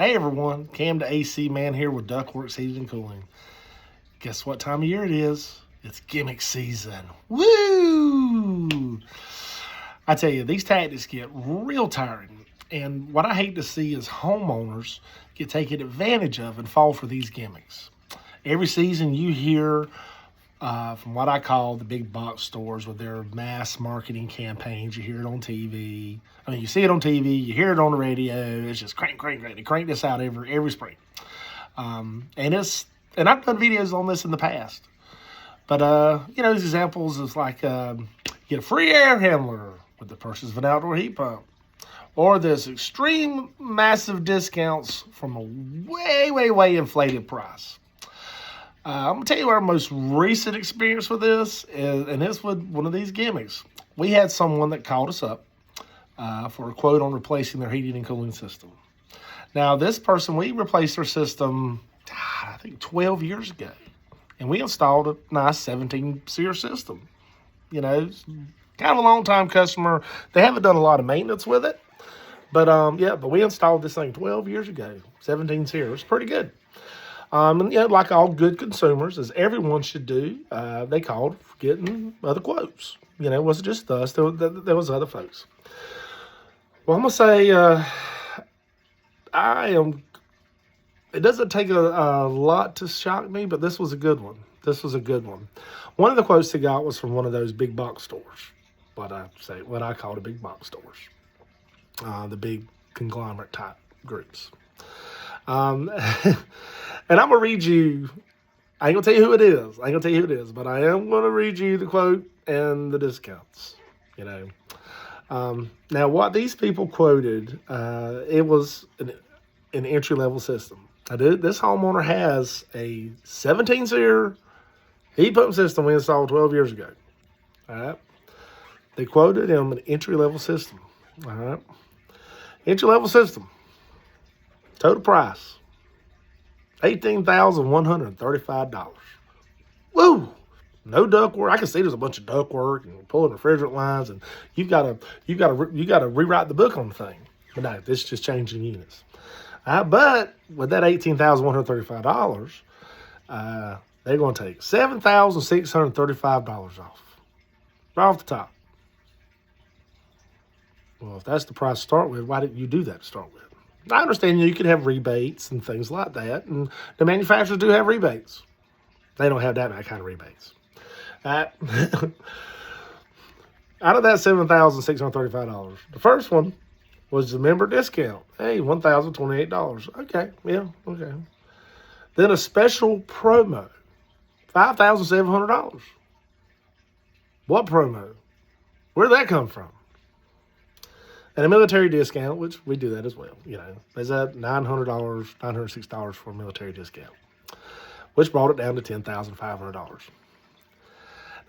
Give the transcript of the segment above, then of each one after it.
Hey everyone, Cam the AC Man here with Duckworks Heating and Cooling. Guess what time of year it is? It's gimmick season. Woo! I tell you, these tactics get real tiring. And what I hate to see is homeowners get taken advantage of and fall for these gimmicks. Every season you hear from what I call the big box stores with their mass marketing campaigns. You hear it on TV. I mean, you see it on TV, you hear it on the radio. It's just crank. They crank this out every spring. And I've done videos on this in the past. But, these examples is like get a free air handler with the purchase of an outdoor heat pump. Or there's extreme massive discounts from a way inflated price. I'm going to tell you our most recent experience with this, and it's with one of these gimmicks. We had someone that called us up for a quote on replacing their heating and cooling system. Now, this person, we replaced their system, I think 12 years ago, and we installed a nice 17-SEER system. You know, kind of a long-time customer. They haven't done a lot of maintenance with it, but we installed this thing 12 years ago, 17-SEER. It's pretty good. Like all good consumers, as everyone should do, they called for getting other quotes. You know, it wasn't just us. There was other folks. Well, I'm going to say it doesn't take a lot to shock me, but this was a good one. One of the quotes they got was from one of those big box stores, what I call the big box stores, the big conglomerate type groups. And I'm going to read you, I ain't going to tell you who it is, but I am going to read you the quote and the discounts, you know. Now, what these people quoted, it was an entry-level system. This homeowner has a 17-SEER heat pump system we installed 12 years ago. All right. They quoted him an entry-level system. All right. Entry-level system. Total price, $18,135. Woo! No duct work. I can see there's a bunch of duct work and pulling refrigerant lines, and you gotta rewrite the book on the thing. But no, this is just changing units. But with that $18,135, they're going to take $7,635 off, right off the top. Well, if that's the price to start with, why didn't you do that to start with? I understand you could have rebates and things like that, and the manufacturers do have rebates. They don't have that kind of rebates. Out of that $7,635, the first one was the member discount. Hey, $1,028. Okay. Then a special promo, $5,700. What promo? Where'd that come from? And a military discount, which we do that as well. You know, there's that $900, $906 for a military discount, which brought it down to $10,500.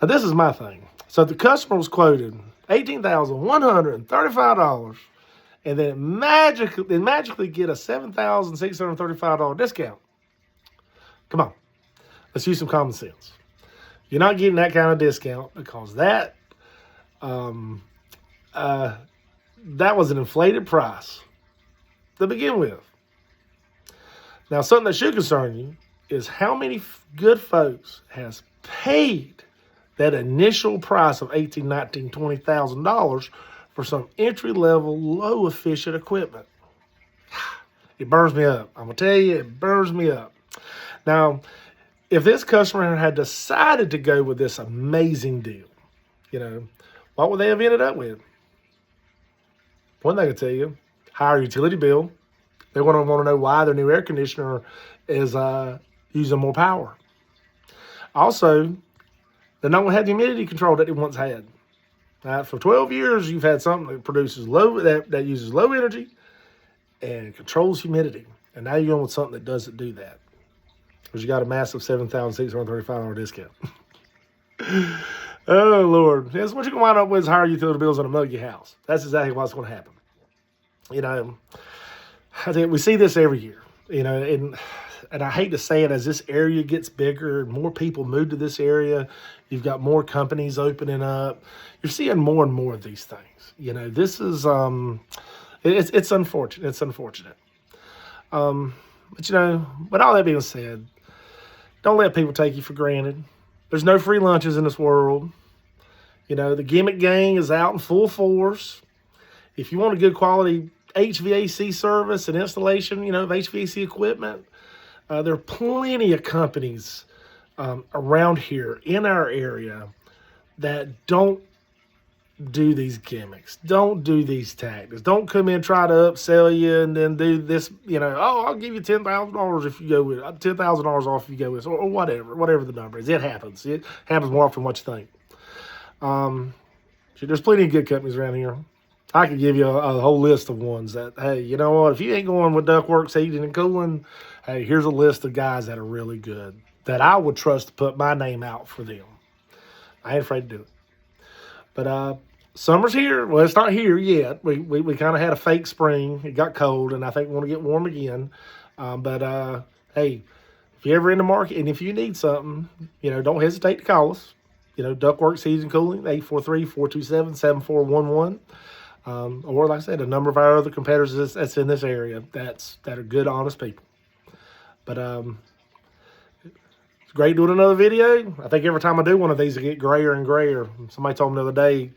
Now, this is my thing. So the customer was quoted $18,135, and then magically get a $7,635 discount. Come on, let's use some common sense. You're not getting that kind of discount because that was an inflated price to begin with. Now, something that should concern you is how many good folks has paid that initial price of $18,000, $19,000, $20,000 for some entry-level, low-efficient equipment. It burns me up. I'm going to tell you, it burns me up. Now, if this customer had decided to go with this amazing deal, you know, what would they have ended up with? One thing I can tell you, higher utility bill. They're going to want to know why their new air conditioner is using more power. Also, they're not going to have the humidity control that they once had. For 12 years, you've had something that produces that uses low energy and controls humidity. And now you're going with something that doesn't do that. Because you got a massive $7,635 discount. Oh, Lord. That's what you're going to wind up with is higher utility bills on a muggy house. That's exactly what's going to happen. You know, I think we see this every year, you know, and I hate to say it, as this area gets bigger and more people move to this area, you've got more companies opening up. You're seeing more and more of these things. You know, this is, it's unfortunate. But you know, with all that being said, don't let people take you for granted. There's no free lunches in this world. You know, the Gimmick gang is out in full force. If you want a good quality HVAC service and installation, you know, of HVAC equipment, there are plenty of companies around here in our area that don't do these gimmicks, don't do these tactics, don't come in, try to upsell you and then do this, you know, oh, I'll give you $10,000 if you go with it, $10,000 off if you go with it, or whatever the number is. It happens more often than what you think. There's plenty of good companies around here. I could give you a whole list of ones that, hey, you know what, if you ain't going with Ductworks Heating and Cooling, hey, here's a list of guys that are really good that I would trust to put my name out for them. I ain't afraid to do it. But summer's here. Well, it's not here yet. We kind of had a fake spring. It got cold, and I think we want to get warm again. But hey, if you're ever in the market and if you need something, you know, don't hesitate to call us. You know, Ductworks Heating and Cooling, 843-427-7411. Or like I said, a number of our other competitors that's in this area that are good, honest people. But it's great doing another video. I think every time I do one of these, I get grayer and grayer. Somebody told me the other day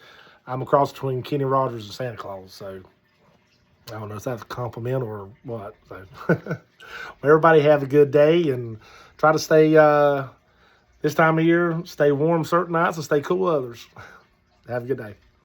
I'm a cross between Kenny Rogers and Santa Claus. So I don't know if that's a compliment or what. So well, everybody have a good day and try to stay this time of year, stay warm certain nights and stay cool others. Have a good day.